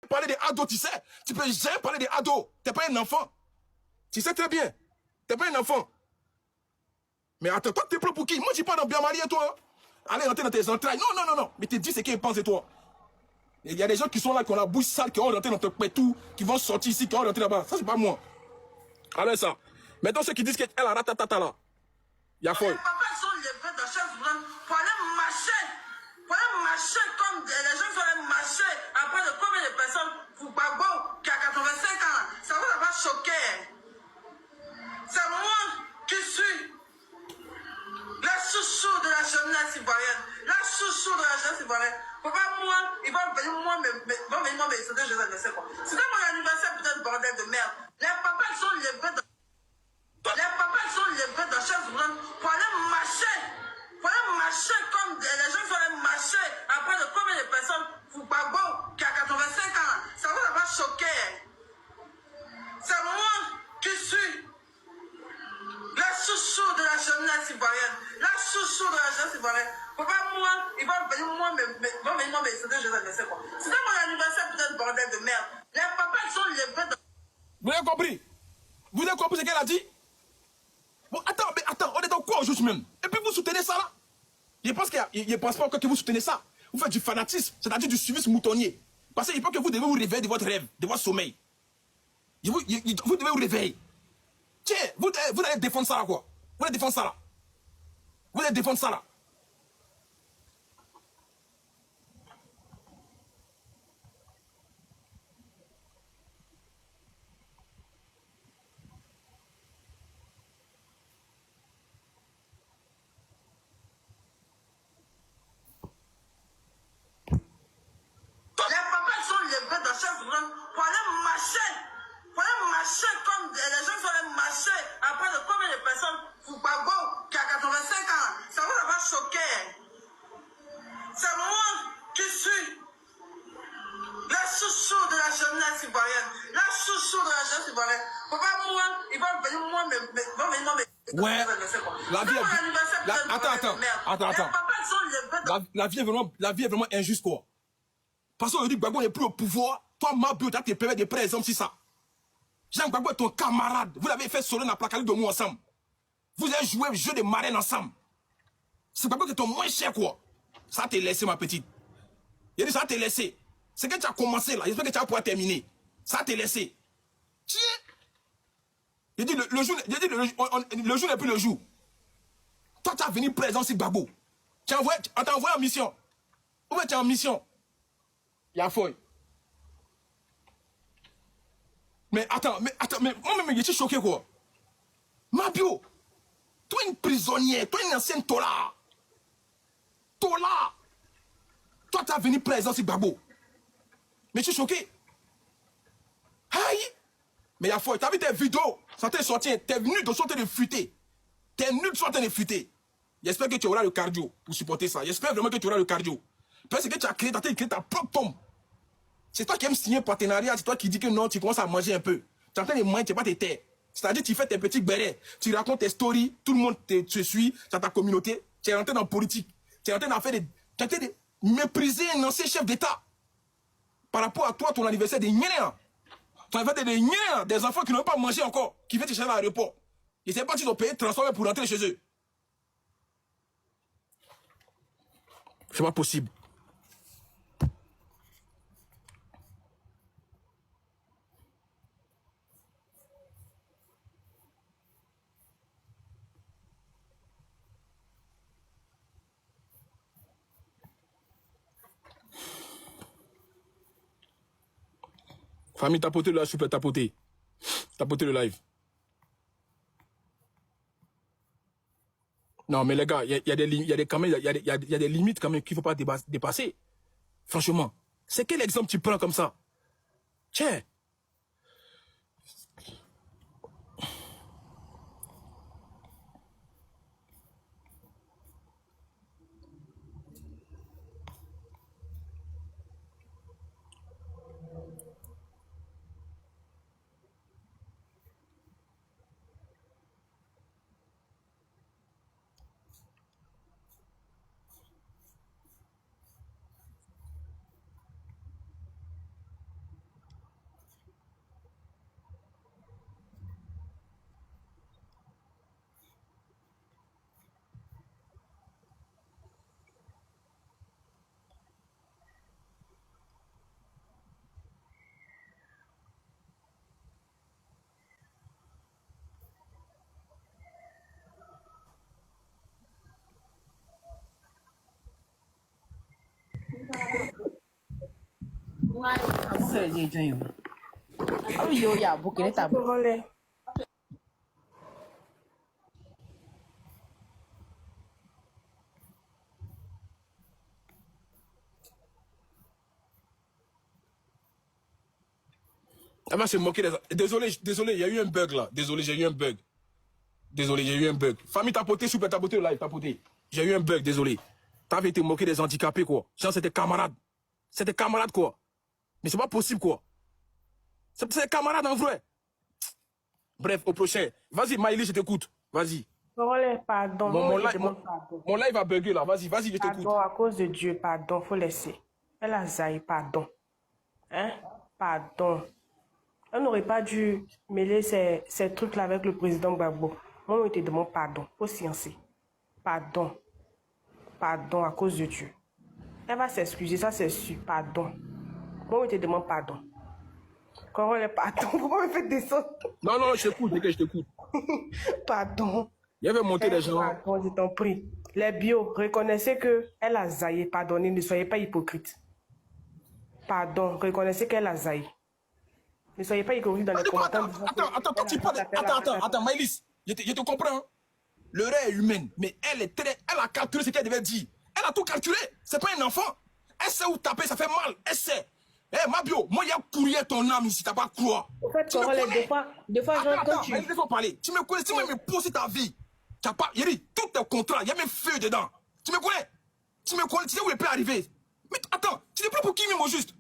parler des ados, tu sais. Tu peux jamais parler des ados. T'es pas un enfant. Tu sais très bien. T'es pas un enfant. Mais attends, toi, t'es pro pour qui? Moi, tu parles dans bien marié, toi. Allez rentrer dans tes entrailles. Non, non, non, non. Mais t'es dit ce qu'ils pensent de toi. Il y a des gens qui sont là, qui ont la bouche sale, qui vont rentrer dans ton pétou, qui vont sortir ici, qui vont rentrer là-bas. Ça, c'est pas moi. Allez, ça. Maintenant, ceux qui disent qu'elle a ratatata là. Il y a folle. Les papas sont levés dans chaque journée pour aller marcher. Pour aller marcher comme les gens qui allaient marcher après de combien de personnes pour Gbagbo qui a 85 ans. Ça vous a pas choqué. C'est moi qui suis la chouchou de la jeunesse ivoirienne. La chouchou de la jeunesse ivoirienne. Papa, moi, ils vont venir me sauter, je sais quoi. C'était mon anniversaire, putain de bordel de merde. Les papas sont levés dans... Les papas sont levés dans chaque journée pour aller marcher. Pour aller marcher comme les gens qui allaient marcher après de combien de personnes pour Gbagbo qui a 85 ans. Ça vous a pas choqué. C'est moi qui suis la chouchou de la jeunesse ivoirienne. La chouchou de la jeunesse ivoirienne. Papa, moi, ils vont venir me sauter, je sais quoi. C'était mon anniversaire, putain de bordel de merde. Les papas sont levés dans... Vous avez compris? Vous avez compris ce qu'elle a dit? Bon, attends, on est dans quoi aujourd'hui même? Et puis vous soutenez ça là? Je pense pas encore que vous soutenez ça. Vous faites du fanatisme, c'est-à-dire du suivisme moutonnier. Parce qu'il pense que vous devez vous réveiller de votre rêve, de votre sommeil. Vous devez vous réveiller. Tiens, vous allez défendre ça là quoi? Vous allez défendre ça là. Vous allez défendre ça là. Les papas sont levés dans chaque journée pour aller marcher. Pour aller marcher comme les gens qui allaient marcher après de combien de personnes pour Gbagbo qui a 85 ans. Ça vous a pas choqué. C'est moi qui suis la chouchou de la jeunesse ivoirienne. La chouchou de la jeunesse ivoirienne. Papa, moi, ils vont venir me... Ouais. La vie est... Attends. La vie est vraiment injuste quoi. Parce qu'aujourd'hui, Gbagbo n'est plus au pouvoir. Toi, Mabio, tu as tes permis de prêts, exemple, c'est ça. Jean Gbagbo est ton camarade. Vous l'avez fait solo dans la plaque de moi ensemble. Vous avez joué le jeu de marraine ensemble. C'est Gbagbo qui est ton moins cher, quoi. Ça t'a laissé, ma petite. Il a dit, ça t'a laissé. C'est que tu as commencé là. J'espère que tu vas pouvoir terminer. Ça t'a laissé. Tiens. Il dit, le jour n'est plus le jour. Toi, tu as venu présent sur Gbagbo. On t'a envoyé en mission. Où es-tu en mission? Il y a fouille. Mais attends, moi-même, je suis choqué, quoi. Mabio, toi, une prisonnière, toi, une ancienne Tola. Tola. Toi, tu as venu présent sur Gbagbo. Mais je suis choqué. Aïe. Mais il y a fouille. Tu as vu tes vidéos, ça t'est sorti, t'es venu de sortir de fuiter. T'es venu de sortir de fuiter. J'espère que tu auras le cardio pour supporter ça. J'espère vraiment que tu auras le cardio. Parce que tu as créé ta propre tombe. C'est toi qui aimes signer un partenariat, c'est toi qui dis que non, tu commences à manger un peu. Tu es en train de manger, tu n'es pas tes terres. C'est-à-dire tu fais tes petits bérets, tu racontes tes stories, tout le monde te suit, dans ta communauté, tu es rentré dans la politique. Tu es en train de mépriser un ancien chef d'État. Par rapport à toi, ton anniversaire des Nyénéens. Ton anniversaire des Nyénéens, des enfants qui n'ont pas mangé encore, qui viennent te chercher à l'aéroport. Ils ne savent pas s'ils ont payé le transport pour rentrer chez eux. C'est pas possible. Famille, tapotez le live, super tapoter. Tapotez le live. Non, mais les gars, il y a des limites quand même qu'il ne faut pas dépasser. Franchement. C'est quel exemple tu prends comme ça? Tiens. Congolais. Elle va se moquer des... Désolé, il y a eu un bug là. Désolé, j'ai eu un bug. Désolé, j'ai eu un bug. Famille tapoté, super tapoté, live, tapoté. J'ai eu un bug, désolé. T'avais été moqué des handicapés, quoi. Genre, c'était camarades. C'était camarades, quoi. Mais c'est pas possible, quoi. C'est des camarades, en vrai. Bref, au prochain. Vas-y, Maïli, je t'écoute. Vas-y. Congolais, pardon. Mon live va bugger, là. Vas-y, je t'écoute. Pardon, à cause de Dieu, pardon, faut laisser. Elle a zaï, pardon. Hein? Pardon. Elle n'aurait pas dû mêler ces trucs-là avec le président Gbagbo. Moi, je te demande pardon. Faut sciencer. Pardon. Pardon, à cause de Dieu. Elle va s'excuser, ça c'est sûr. Pardon. Moi, je te demande pardon. Congolais, pardon. Pourquoi me faites descendre? Non, je t'écoute, je t'écoute. Pardon. Il y avait monté des gens. Pardon, je t'en prie. Les bio, reconnaissez qu'elle a zaï. Pardonnez, ne soyez pas hypocrite. Pardon, reconnaissez qu'elle a zaï. Ne soyez pas hypocrite dans les commentaires. Attends, quand tu parles. Attends, Maïlis, je te comprends. Hein. L'heure est humaine, mais elle a calculé ce qu'elle devait dire. Elle a tout calculé. C'est pas un enfant. Elle sait où taper, ça fait mal. Elle sait. Eh, Mabio, moi, il y a courrier ton âme ici, t'as pas croire. En fait, des fois, attends, mais laisse-moi parler. Tu me connais, tu me poses ta vie. Tu n'as pas, il y a tous tes contrats, il y a mes feux dedans. Tu me connais. Tu sais où elle peut arriver. Mais attends, tu n'es pas pour qui, même au juste.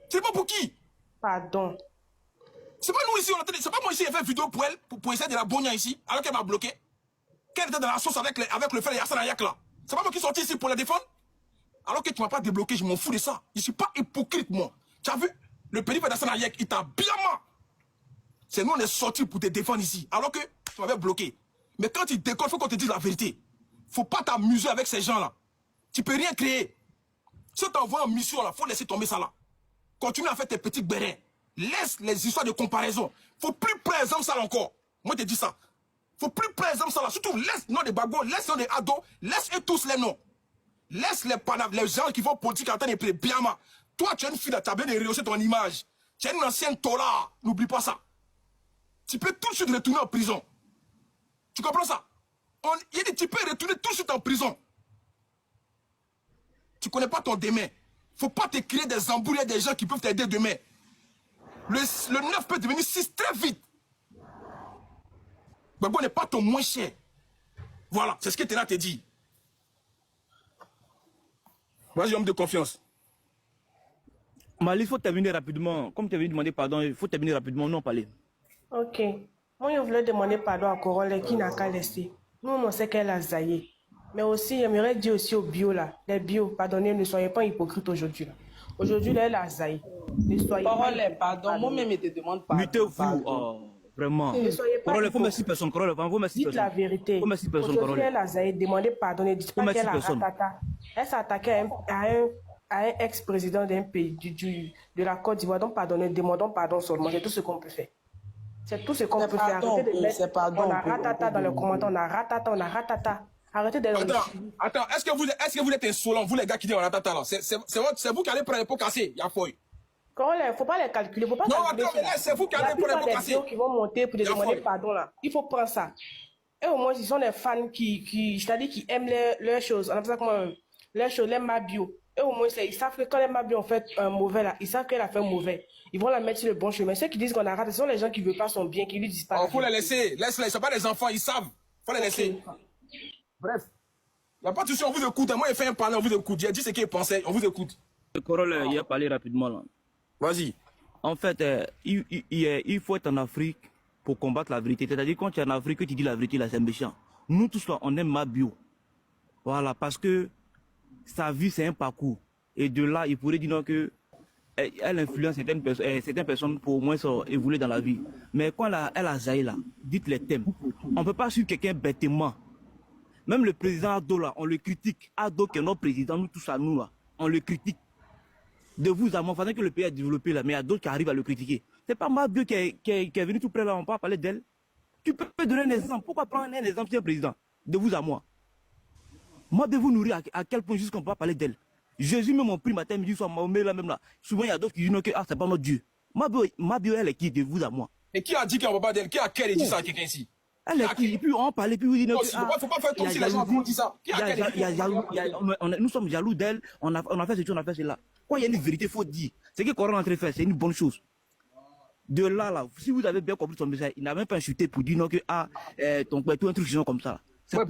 Tu n'es pas pour qui. Pardon. C'est pas nous ici, c'est pas moi ici, j'ai fait une vidéo pour elle, pour essayer de la bonner ici, alors qu'elle m'a bloqué. Qu'elle était dans la sauce avec le frère Yassine Ayak là. C'est pas moi qui suis sorti ici pour la défendre. Alors que tu m'as pas débloqué, je m'en fous de ça. Je suis pas hypocrite, moi. Tu as vu, le périph' d'Assane Ayak, il t'a bien mal. C'est nous, on est sortis pour te défendre ici, alors que tu m'avais bloqué. Mais quand tu décolles, il faut qu'on te dise la vérité. Faut pas t'amuser avec ces gens-là. Tu peux rien créer. Si on t'envoie en mission, là, faut laisser tomber ça là. Continue à faire tes petits bérets. Laisse les histoires de comparaison. Faut plus prendre exemple ça là encore. Moi, je te dis ça. Faut plus prendre exemple ça là. Surtout, laisse non des bagos, laisse non des ados, laisse eux tous les noms. Laisse les gens qui font politique en train de prier bien. Toi, tu es une fille, tu as bien rehaussé ton image. Tu es une ancienne Tola. N'oublie pas ça. Tu peux tout de suite retourner en prison. Tu comprends ça? Tu peux retourner tout de suite en prison. Tu connais pas ton demain. Faut pas te créer des embrouilles des gens qui peuvent t'aider demain. Le 9 peut devenir 6 très vite. Gbagbo n'est pas ton moins cher. Voilà, c'est ce que Tena te dit. Vas-y, homme de confiance. Mali, il faut terminer rapidement. Comme tu avais demandé pardon, il faut terminer rapidement, non parler. Ok. Moi, je voulais demander pardon à Corolle qui n'a qu'à laisser. Nous, on sait qu'elle a zaillé. Mais aussi, j'aimerais dire aussi aux bio là, les bio, pardonnez, ne soyez pas hypocrites aujourd'hui. Aujourd'hui, elle a zaillé. Ne soyez pas. Pardon, moi-même, je te demande pardon. Muttez-vous, vraiment. Ne soyez pas Corolle, il faut mettre 6 personnes. Corolle, il faut mettre 6 dites personnes. la vérité. Aujourd'hui, elle a zaillé. Demandez pardon. Ne dites pas qu'elle a ratata. Elle s'est attaquée à un ex-président d'un pays, de la Côte d'Ivoire. Donc, pardonnez, demandons pardon seulement. C'est tout ce qu'on peut faire. C'est tout ce qu'on peut faire. Arrêtez de mettre, on a ratata dans le commentaire, on a ratata. Arrêtez d'être... Attends, est-ce que vous êtes insolents, vous les gars qui disent on ratata là? C'est vous qui allez prendre les pots cassés, y'a fouille. Il ne faut pas les calculer, faut pas calculer. Non, attends, mais là, c'est vous qui allez prendre les pots cassés. Qui vont monter pour demander pardon là. Il faut prendre ça. Et au moins, ils sont des fans c'est-à-dire qui aiment leurs choses. On appelle ça comment? Leurs choses, les mabio. Et au moins, ils savent que quand les mabio ont fait un mauvais là, ils savent qu'elle a fait un mauvais. Ils vont la mettre sur le bon chemin. Ceux qui disent qu'on a raté, ce sont les gens qui ne veulent pas son bien, qui lui disent pas. Il faut les laisser. Laisse-les. Ce pas des enfants, ils savent. Il faut les laisser. Bref. Il n'y a pas de souci, on vous écoute. Moi, j'ai fait un panel, on vous écoute. J'ai dit ce qu'il pensait, on vous écoute. Corolle, il a parlé rapidement là. Vas-y. En fait, il faut être en Afrique pour combattre la vérité. C'est-à-dire, quand tu es en Afrique, que tu dis la vérité, là, c'est méchant. Nous tous, là, on aime Mabio. Voilà, parce que sa vie, c'est un parcours. Et de là, il pourrait dire non, que elle influence certaines personnes pour au moins évoluer dans la vie. Mais quand elle a zaï là, dites les thèmes. On ne peut pas suivre quelqu'un bêtement. Même le président Ado là, on le critique. Ado qui est notre président, nous tous à nous là, on le critique. De vous à moi, il que le pays est développé là, mais il y a d'autres qui arrivent à le critiquer. C'est pas Mabio qui est venu tout près là, on peut parler d'elle. Tu peux donner un exemple. Pourquoi prendre un exemple si un président? De vous à moi. Moi, de vous nourrir à quel point juste qu'on peut pas parler d'elle. Jésus même mon prix matin, midi, soir, Mahomet là même là. Souvent, il y a d'autres qui disent non, que c'est pas notre Dieu. Ma bio, elle est qui de vous à moi? Et qui a dit qu'on ne va pas d'elle? Qui a quel dit ça à quelqu'un ici? Elle est qui? Et puis on parlait, puis vous dites non. Il ne faut pas faire comme si les gens ont dit ça. Qui a quel nous sommes jaloux d'elle, on a fait ceci, on a fait cela. Quand il y a une vérité, il faut dire. C'est que Coran est en train de faire, c'est une bonne chose. De là, si vous avez bien compris son message, il n'a même pas insulté pour dire non que ton père, tout un truc comme ça. C'est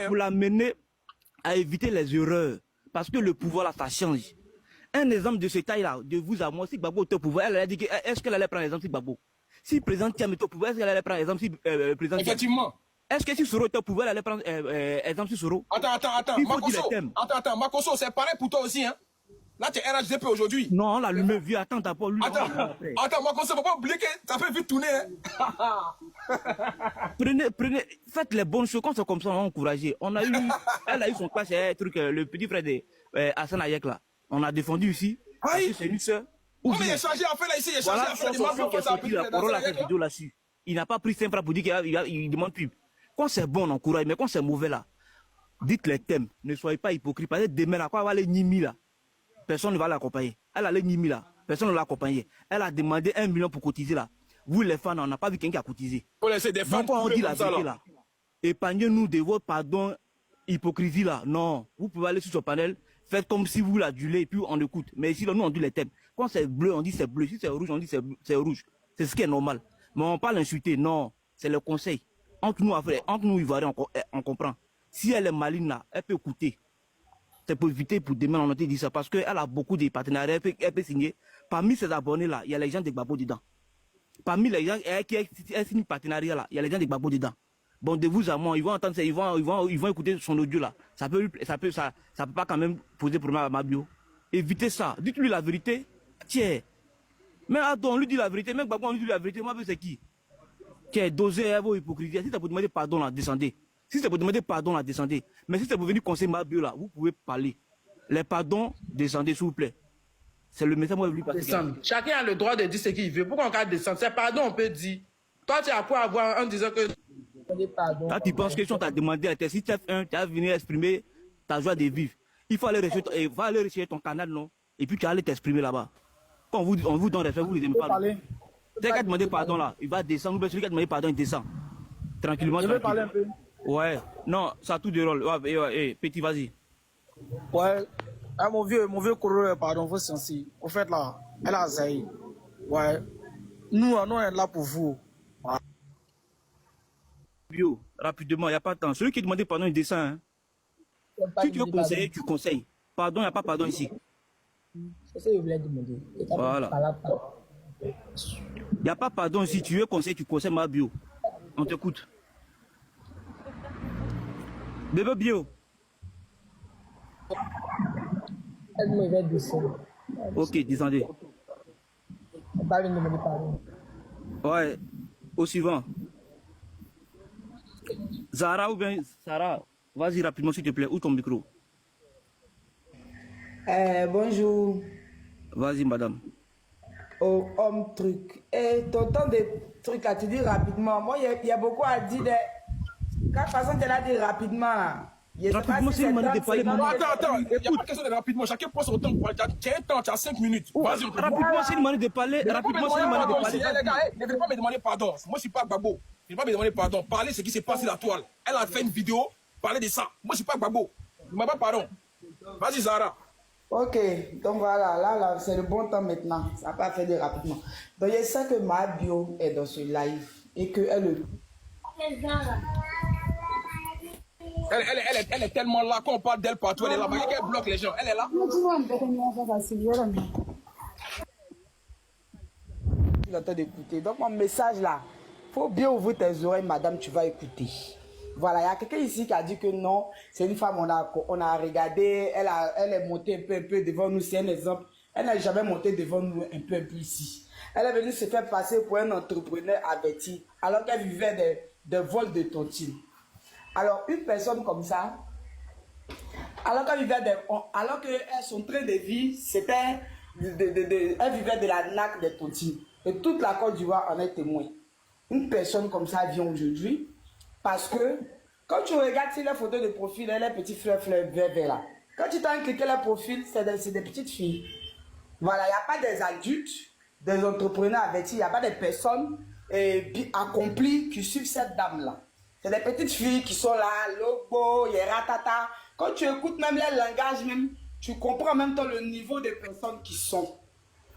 pour l'amener à éviter les erreurs. Parce que le pouvoir là, ça change. Un exemple de ce taille-là, de vous à moi, si Gbagbo était au pouvoir, elle a dit que est-ce qu'elle allait prendre l'exemple si Gbagbo? Si le président Tiam était au pouvoir, est-ce qu'elle allait prendre l'exemple si le président Tiam? Effectivement. Est-ce que si Soro était au pouvoir, elle allait prendre exemple si Soro? Attends, Makoso, c'est pareil pour toi aussi, hein? Là, tu es RHDP aujourd'hui. Non, là, lui, vieux, attends, t'as pas lui. Attends, Makoso, faut pas oublier que ça fait vite tourner, hein? Prenez, faites les bonnes choses, quand c'est comme ça, on va encourager. Elle a eu son clash, le petit frère de Hassan Ayek là. On a défendu ici. C'est une soeur. Mais il a changé en fait là ici, il a changé en fait. Il n'a pas pris 5 francs pour dire qu'il demande plus. Quand c'est bon, on encourage, mais quand c'est mauvais là, dites les thèmes, ne soyez pas hypocrite. Parce que demain là, quand elle va aller Nimi là, personne ne va l'accompagner. Elle allait Nimi là, personne ne l'a accompagné. Elle a demandé 1 million pour cotiser là. Vous les fans, on n'a pas vu quelqu'un qui a cotisé. Donc quand on dit la vérité là, épargnez-nous de votre pardon, hypocrisie là. Non, vous pouvez aller sur ce panel, faites comme si vous l'adulez et puis on écoute. Mais ici, là, nous on dit les thèmes. Quand c'est bleu, on dit c'est bleu. Si c'est rouge, on dit c'est rouge. C'est ce qui est normal. Mais on parle d'insulter. Non, c'est le conseil. Entre nous Ivoiriens, on comprend. Si elle est maligne là, elle peut écouter. C'est pour éviter pour demain on a dit ça. Parce qu'elle a beaucoup de partenariats, elle peut signer. Parmi ses abonnés là, il y a les gens de Gbagbo dedans. Parmi les gens qui signent partenariat là, il y a les gens de Gbagbo dedans. Bon, de vous à moi, ils vont entendre ça, ils vont écouter son audio là. Ça peut pas quand même poser problème à ma bio. Évitez ça. Dites-lui la vérité. Tiens. Mais attends, on lui dit la vérité. Même Gbagbo, on lui dit la vérité. Moi, c'est qui? Tiens, dosez vos hypocrisies. Si c'est pour demander pardon là, descendez. Si c'est pour demander pardon là, descendez. Mais si c'est pour venir conseiller ma bio là, vous pouvez parler. Les pardons, descendez s'il vous plaît. C'est le message que moi je voulais passer. Chacun a le droit de dire ce qu'il veut. Pourquoi on garde descendre? C'est pardon, on peut dire. Toi, tu as quoi avoir en disant que... Là, tu penses que si on t'a demandé à si tu as venu exprimer ta joie de vivre, il faut aller rechercher ton canal, non? Et puis tu vas aller t'exprimer là-bas. Quand on vous donne respect, vous ne les aimez pas. Dès qu'elle demande pardon là, il va descendre. Celui qui a demandé pardon, il descend. Tranquillement. Je veux parler un peu. Ouais. Non, ça a tout de rôle. Ouais, petit, vas-y. Ouais. Ah, mon vieux coureur, pardon, vous sensible. Au fait là, elle a zaï. Ouais. Nous, on est là pour vous. Ouais. Bio, rapidement, il n'y a pas de temps. Celui qui demandait pardon, il descend. Hein. Si tu veux conseiller, tu conseilles. Pardon, il n'y a pas pardon ici. C'est ça que je voulais demander. Voilà. Il n'y a pas pardon ici. Tu veux conseiller, tu conseilles ma bio. On t'écoute. Bébé bio. Elle me va descendre. Ok, descendez. On va venir demander pardon. Ouais, au suivant. Zara ou bien Sarah, vas-y rapidement s'il te plaît, où ton micro? Bonjour. Vas-y madame. Oh, homme truc. Et t'entends des trucs à te dire rapidement. Moi, il y a beaucoup à dire. Quand façon tu l'as dit rapidement. Rapidement, c'est une manière de parler. Attends, il n'y a pas question de rapidement. Chacun prend son temps. Tu as un temps, tu as 5 minutes. Vas-y, rapidement, c'est une manière de parler. Rapidement, c'est une manière de parler. Les gars, ne venez pas me demander pardon. Moi, je ne suis pas Gbagbo. Ne venez pas me demander pardon. Parlez ce qui s'est passé sur la toile. Elle a fait une vidéo, parler de ça. Moi, je ne suis pas Gbagbo. Ne me pas pardon. Vas-y, Zara. Ok, donc voilà, là c'est le bon temps maintenant. Ça n'a pas fait de rapidement. Donc, je sais que ma bio est dans ce live et qu'elle Elle est tellement là qu'on parle d'elle partout. Elle est là. Elle bloque les gens. Elle est là. Tu entends d'écouter. Donc, mon message là, il faut bien ouvrir tes oreilles, madame, tu vas écouter. Voilà, il y a quelqu'un ici qui a dit que non, c'est une femme, on a regardé, elle est montée un peu devant nous, c'est un exemple. Elle n'a jamais monté devant nous un peu ici. Elle est venue se faire passer pour un entrepreneur averti, alors qu'elle vivait des vols de tontine. Alors, une personne comme ça, alors qu'elle vivait alors que son train de vie, c'était, elle vivait de la naque des tontines. Et toute la Côte d'Ivoire en est témoin. Une personne comme ça vient aujourd'hui, parce que quand tu regardes sur les photos de profil, elle est petit fleur vert là. Quand tu t'as cliqué leur profil, c'est des petites filles. Voilà, il n'y a pas des adultes, des entrepreneurs avertis, il n'y a pas des personnes accomplies qui suivent cette dame-là. C'est des petites filles qui sont là, logo, ratata. Quand tu écoutes même les langages, même, tu comprends en même temps le niveau des personnes qui sont.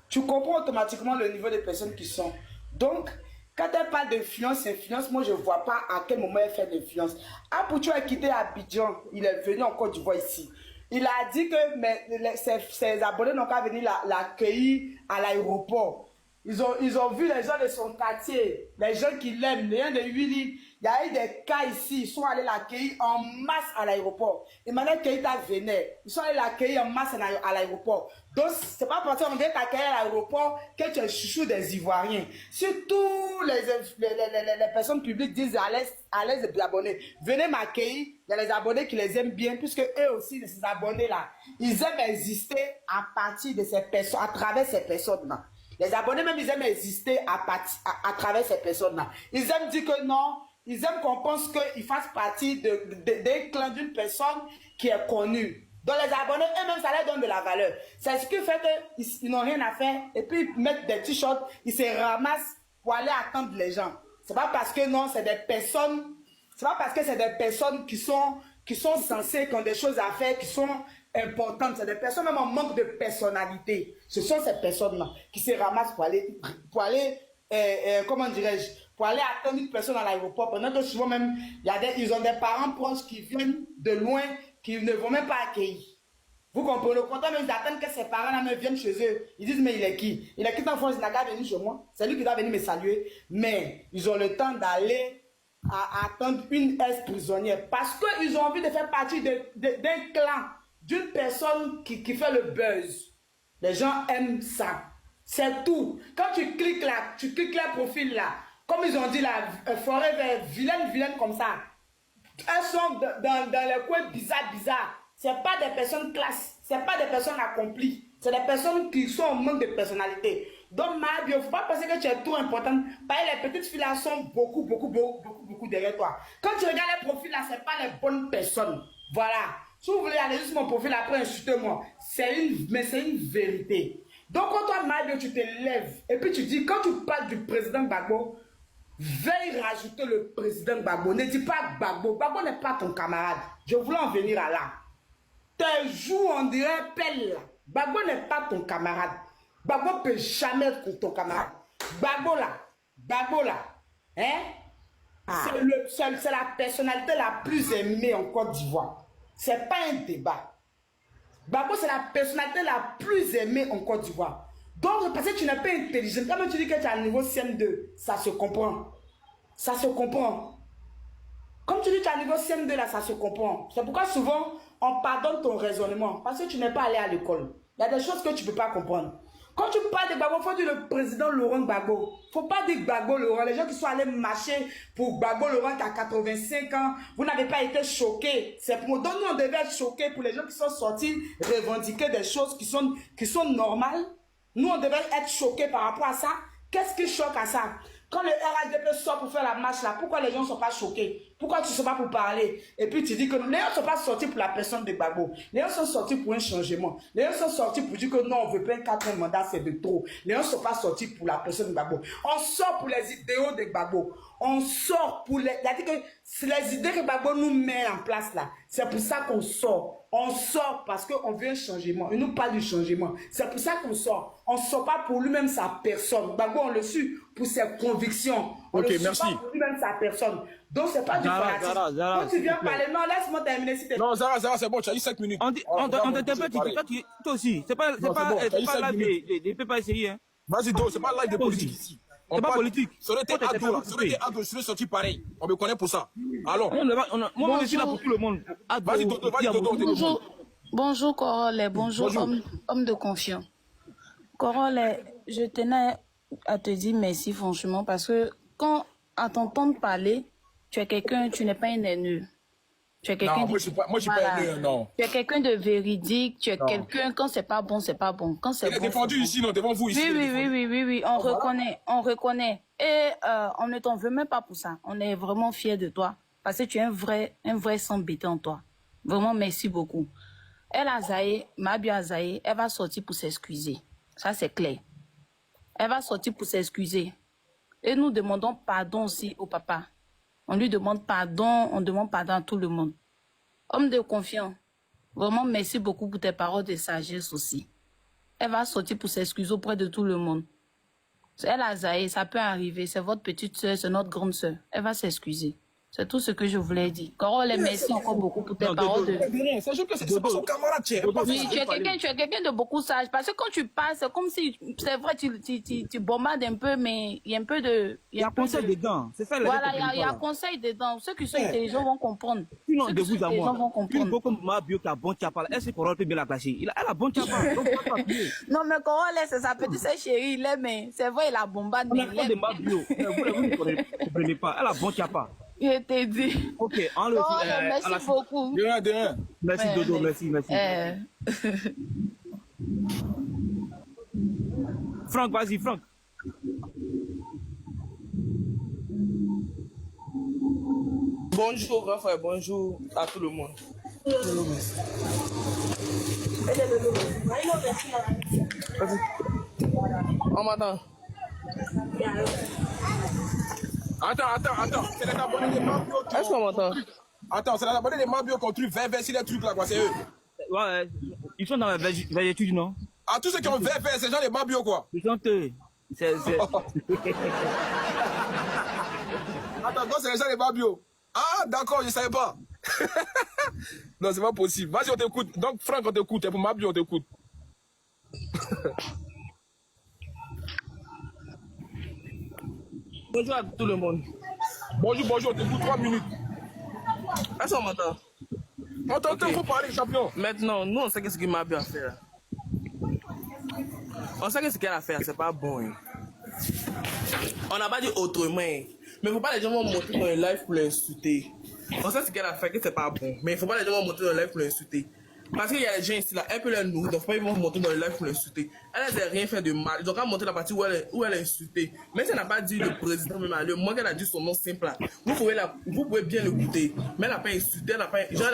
Tu comprends automatiquement le niveau des personnes qui sont. Donc, quand elle parle d'influence, moi je ne vois pas à quel moment elle fait l'influence. Apoutou a quitté Abidjan, il est venu en Côte d'Ivoire ici. Il a dit que ses abonnés n'ont qu'à venir l'accueillir à l'aéroport. Ils ont vu les gens de son quartier, les gens qui l'aiment, les gens de Willy. Il y a eu des cas ici, ils sont allés l'accueillir en masse à l'aéroport. Emmanuel Keïta venait, ils sont allés l'accueillir en masse à l'aéroport. Donc, c'est pas parce qu'on vient t'accueillir à l'aéroport que tu es chouchou des Ivoiriens. Surtout les personnes publiques disent à les abonnés, venez m'accueillir. Il y a les abonnés qui les aiment bien, puisque eux aussi, ces abonnés-là, ils aiment exister à partir de ces personnes, à travers ces personnes-là. Les abonnés même, ils aiment exister à travers ces personnes-là. Ils aiment dire que non, ils aiment qu'on pense qu'ils fassent partie d'un clan d'une personne qui est connue. Donc les abonnés, eux-mêmes, ça leur donne de la valeur. C'est ce qui fait qu'ils n'ont rien à faire. Et puis ils mettent des t-shirts, ils se ramassent pour aller attendre les gens. C'est pas parce que non, c'est des personnes, c'est pas parce que c'est des personnes qui sont censées, qui ont des choses à faire, qui sont importantes. C'est des personnes même en manque de personnalité. Ce sont ces personnes-là qui se ramassent pour aller comment dirais-je, pour aller attendre une personne à l'aéroport. Pendant que souvent même, ils ont des parents proches qui viennent de loin, qui ne vont même pas accueillir. Vous comprenez? Au contraire, ils attendent que ses parents viennent chez eux. Ils disent, mais il est qui? Il est qui en France? Il n'a qu'à venir chez moi. C'est lui qui doit venir me saluer. Mais ils ont le temps d'aller attendre une ex-prisonnière. Parce qu'ils ont envie de faire partie d'un clan, d'une personne qui fait le buzz. Les gens aiment ça. C'est tout. Quand tu cliques là, tu cliques leur profil là, comme ils ont dit là, forêt vilaine comme ça. Elles sont dans les coins bizarres. Ce n'est pas des personnes classes, ce n'est pas des personnes accomplies. C'est des personnes qui sont en manque de personnalité. Donc, il ne faut pas penser que tu es tout important. Parce que les petites filles là sont beaucoup derrière toi. Quand tu regardes les profils là, ce n'est pas les bonnes personnes. Voilà. Si vous voulez aller juste mon profil après, insultez-moi. Mais c'est une vérité. Donc, quand toi, Mario, tu te lèves et puis tu dis, quand tu parles du président Gbagbo, veuille rajouter le président Gbagbo. Ne dis pas Gbagbo. Gbagbo n'est pas ton camarade. Je voulais en venir à là. Tes joues, on dirait pelle. Gbagbo n'est pas ton camarade. Gbagbo ne peut jamais être ton camarade. Gbagbo là, hein? C'est la personnalité la plus aimée en Côte d'Ivoire. C'est pas un débat. Gbagbo, c'est la personnalité la plus aimée en Côte d'Ivoire. Donc, parce que tu n'es pas intelligent, quand tu dis que tu es à niveau CM2, ça se comprend. Ça se comprend. Comme tu dis que tu es à niveau CM2, là, ça se comprend. C'est pourquoi souvent, on pardonne ton raisonnement. Parce que tu n'es pas allé à l'école. Il y a des choses que tu ne peux pas comprendre. Quand tu parles de Gbagbo, il faut dire le président Laurent Gbagbo. Il ne faut pas dire Gbagbo Laurent. Les gens qui sont allés marcher pour Gbagbo Laurent qui a 85 ans, vous n'avez pas été choqués. C'est pour nous. Donc nous, on devait être choqués pour les gens qui sont sortis revendiquer des choses qui sont normales. Nous, on devait être choqués par rapport à ça. Qu'est-ce qui choque à ça? Quand le RHDP sort pour faire la marche là, pourquoi les gens ne sont pas choqués? Pourquoi tu ne sais pas pour parler? Et puis tu dis que les gens ne sont pas sortis pour la personne de Gbagbo. Les gens sont sortis pour un changement. Les gens sont sortis pour dire que non, on ne veut pas un 4e mandat, c'est de trop. Les gens ne sont pas sortis pour la personne de Gbagbo. On sort pour les idéaux de Gbagbo. On sort pour les... Il dit que c'est les idées que Gbagbo nous met en place là. C'est pour ça qu'on sort. On sort parce qu'on veut un changement. Il nous parle du changement. C'est pour ça qu'on sort. On ne sort pas pour lui-même sa personne. Gbagbo, on le suit pour ses convictions. On Ok, le suit merci. pas pour lui-même sa personne. Donc, ce n'est pas du fanatisme. Zara, Quand tu viens parler, non, laisse-moi terminer. Si Non, Zara, c'est bon, tu as eu 5 minutes. On t'interpelle, toi aussi. C'est pas Non, c'est bon, t'as eu 5 live, ne peux pas essayer. Hein. Vas-y, Do, c'est pas live de Toi politique aussi. ici. C'est pas politique. Ça aurait été Toi, t'es Ado, là. pas Ça aurait été Ado, je serais sorti pareil. On me connaît pour ça. Alors, Moi, je suis là pour tout le monde. vas-y, Dodo, vas-y, Dodo. Bonjour Corolle, bonjour. Homme de confiance. Corolle, je tenais à te dire merci franchement parce que quand à t'entendre parler, tu es quelqu'un, tu n'es pas un haineux. Tu es quelqu'un Non, moi, je suis pas haineux, non. Tu es quelqu'un de véridique, tu es quelqu'un, quand c'est pas bon, c'est pas bon. Quand c'est Il est bon, défendu ici, non, devant vous ici. Oui, on reconnaît. Et on ne t'en veut même pas pour ça. On est vraiment fiers de toi parce que tu es un vrai sans bêter en toi. Vraiment, merci beaucoup. Elle a zaï, Mabio a zaï, elle va sortir pour s'excuser. Ça, c'est clair. Elle va sortir pour s'excuser. Et nous demandons pardon aussi au papa. On lui demande pardon, on demande pardon à tout le monde. Homme de confiance, vraiment merci beaucoup pour tes paroles de sagesse aussi. Elle va sortir pour s'excuser auprès de tout le monde. Elle a zaï, ça peut arriver. C'est votre petite soeur, c'est notre grande soeur. Elle va s'excuser. C'est tout ce que je voulais dire. Carole, merci encore beaucoup pour tes paroles de... C'est juste que c'est pas son camarade, Oui, tu es quelqu'un de beaucoup sage. Parce que quand tu parles, c'est comme si, c'est vrai, tu bombardes un peu, mais il y a un peu de... Il y a conseil dedans. C'est ça, voilà, il y a conseil dedans. Ceux qui sont intelligents vont comprendre. Sinon, Ceux de qui sont vous à intelligents vont moi. Une comprendre. go comme Mabio qui a bon chapa, est-ce que Carole peut bien la clasher? Elle a bon chapa. Donc, pas papier. Non, mais Carole, c'est sa petite sœur chérie, il aime. C'est vrai, il a bombardé. On a pas de Mabio. Vous ne comprenez pas. Elle a bon chapa. Je t'ai dit. Ok, enlève. Carole, merci beaucoup. De rien. Merci, Dodo, merci. Franck, vas-y, Franck. Bonjour, grand frère, bonjour à tout le monde. On m'entend. Attends. C'est les abonnés des Mabio qui Est-ce qu'on m'entend? Attends, c'est les abonnés des Mabio qui ont truc 20 sur les trucs là, quoi, c'est eux. Ouais, ils sont dans la végétude, non? Ah, tous ceux qui ont 20, c'est gens des Mabio, quoi. Ils sont eux. Attends, donc c'est les gens des Mabio. Ah, d'accord, je savais pas. Non, c'est pas possible. Vas-y, on t'écoute. Donc, Franck, on t'écoute. Et pour Mabio, on t'écoute. Bonjour à tout le monde. Bonjour, on t'écoute 3 minutes. Est-ce qu'on m'entend? On t'entend, faut parler, champion. Maintenant, nous, on sait ce qu'il m'a bien fait. On sait que ce qu'elle a fait, c'est pas bon. Hein. On n'a pas dit autrement. Mais il ne faut pas les gens vont monter dans le live pour l'insulter. On sait ce qu'elle a fait, que c'est pas bon. Mais il ne faut pas les gens vont monter dans le live pour l'insulter. Parce qu'il y a des gens ici, là, un peu les nourrir, donc ils vont monter dans le live pour l'insulter. Elle n'a rien fait de mal. Ils ont qu'à monter la partie où elle a insulté. Mais si elle n'a pas dit le président, même à lui, moi qu'elle a dit son nom simple là. Vous pouvez bien l'écouter. Mais elle n'a pas insulté, elle n'a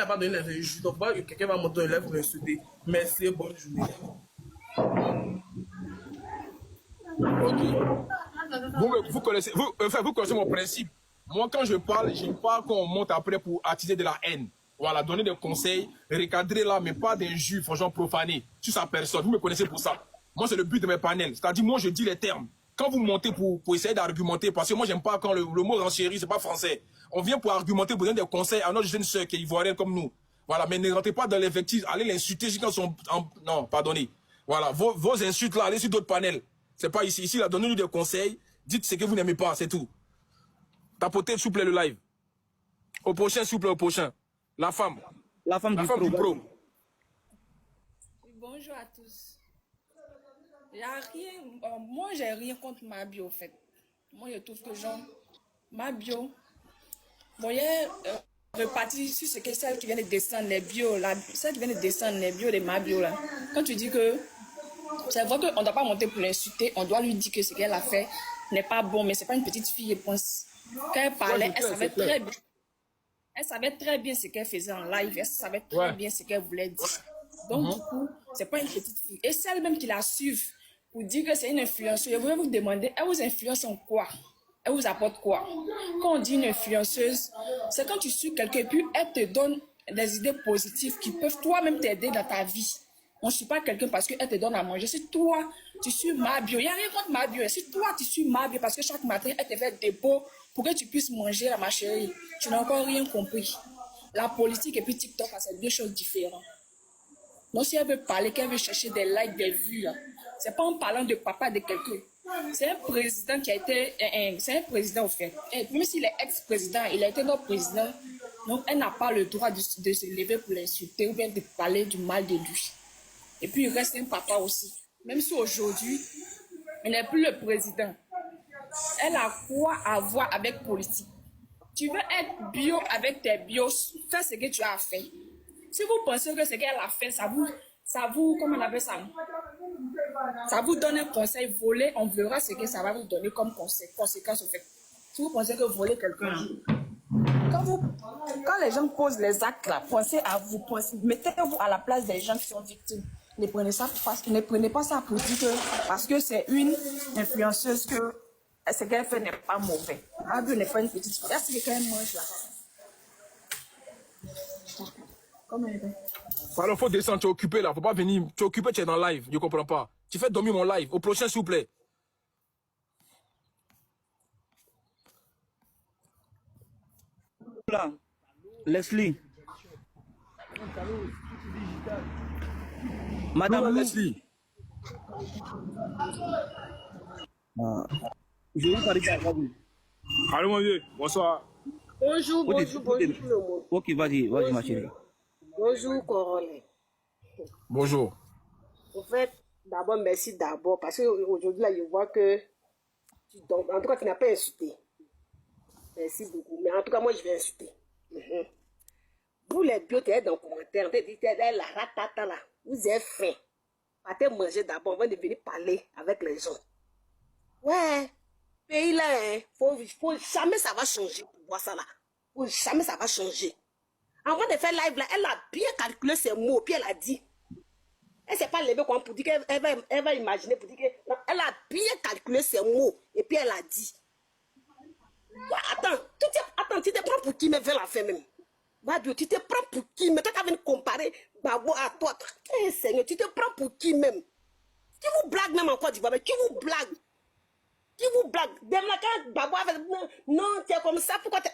pas donné les injures. Donc quelqu'un va monter dans le live pour l'insulter. Merci, bonne journée. Vous connaissez mon principe. Moi, quand je parle, j'aime pas qu'on monte après pour attiser de la haine. Voilà, donner des conseils, recadrer là, mais pas d'injures, franchement, profaner sur sa personne. Vous me connaissez pour ça. Moi, c'est le but de mes panels. C'est-à-dire, moi, je dis les termes. Quand vous montez pour essayer d'argumenter, parce que moi, j'aime pas quand le mot renchérit, c'est pas français. On vient pour argumenter, pour donner des conseils à notre jeune soeur qui est ivoirienne comme nous. Voilà, mais ne rentrez pas dans l'effectif, allez l'insulter jusqu'à son... Non, pardonnez. Voilà, vos insultes là, allez sur d'autres panels. C'est pas ici. Ici, là, donnez-nous des conseils. Dites ce que vous n'aimez pas, c'est tout. Tapotez, s'il vous plaît, le live. Au prochain, s'il vous plaît, au prochain. La femme du pro. Bonjour à tous. Moi, j'ai rien contre ma bio, en fait. Moi, je trouve que genre, ma bio, voyez, repartir sur ce que celle qui vient de descendre les bio, celle qui vient de descendre les bio de ma bio, là. Quand tu dis que c'est vrai qu'on ne doit pas monter pour l'insulter, on doit lui dire que ce qu'elle a fait n'est pas bon, mais c'est pas une petite fille, je pense. Quand elle parlait, elle savait très bien. Elle savait très bien ce qu'elle faisait en live, elle savait très bien ce qu'elle voulait dire. Donc, du coup, c'est pas une petite fille. Et celle même qui la suivent pour dire que c'est une influenceuse, je voulais vous demander, elle vous influence en quoi? Elle vous apporte quoi? Quand on dit une influenceuse, c'est quand tu suis quelqu'un, puis elle te donne des idées positives qui peuvent toi-même t'aider dans ta vie. On ne suit pas quelqu'un parce qu'elle te donne à manger. Si toi, tu suis ma bio, il n'y a rien contre ma bio. Si toi, tu suis ma bio parce que chaque matin, elle te fait des pots pour que tu puisses manger, ma chérie, tu n'as encore rien compris. La politique et puis TikTok, c'est deux choses différentes. Donc, si elle veut parler, qu'elle veut chercher des likes, des vues, c'est pas en parlant de papa de quelqu'un. C'est un président qui a été... c'est un président, au fait. Et même s'il est ex-président, il a été notre président. Donc, elle n'a pas le droit de se lever pour l'insulter ou bien de parler du mal de lui. Et puis, il reste un papa aussi. Même si aujourd'hui, il n'est plus le président. Elle a quoi à voir avec politique? Tu veux être bio avec tes bios, fais ce que tu as fait. Si vous pensez que ce qu'elle a fait, ça vous, comment on appelle ça? Ça vous donne un conseil volé, on verra ce que ça va vous donner comme conséquence au fait. Si vous pensez que voler quelqu'un, Quand les gens posent les actes là, pensez à vous, mettez-vous à la place des gens qui sont victimes. Ne prenez pas ça pour dire que parce que c'est une influenceuse que ce qu'elle fait n'est pas mauvais. Mabio n'est pas une petite fille. Est-ce que quelqu'un mange là? Comment elle est? Alors, faut descendre, tu es occupé là, faut pas venir. Tu es occupé, tu es dans le live, je comprends pas. Tu fais dormir mon live. Au prochain, s'il vous plaît. Là, Leslie. Madame Lou. Leslie. Je vais parler à vous. Allô, mon vieux. Bonsoir. Bonjour, Ok, bonjour, bonjour tout le monde. Ok, vas-y, ma chérie. Bonjour, Corolé. Bonjour. En fait, d'abord, merci d'abord, parce qu'aujourd'hui, là, je vois que tu donnes. En tout cas, tu n'as pas insulté. Merci beaucoup. Mais en tout cas, moi, je vais insulter. Vous, les bio, tu êtes dans le commentaire, tu êtes la ratata là. Vous êtes faim. Partez manger d'abord avant de venir parler avec les gens. Ouais. Pays là, hein, faut jamais ça va changer pour voir ça là. Jamais ça va changer. Avant de faire live là, elle a bien calculé ses mots, puis elle a dit. Elle s'est pas levée pour dire qu'elle va imaginer, pour dire que. Non, elle a bien calculé ses mots, et puis elle a dit. Ouais, attends, tu te prends pour qui me fait la fin même? Mabio, tu te prends pour qui? Mais toi, tu as venir comparer Babo à toi. Eh, Seigneur, tu te prends pour qui même? Qui vous blague même en Côte d'Ivoire? Mais qui vous blague? Qui vous blague? Même là, quand Babo avait non, tu es comme ça, pourquoi tu.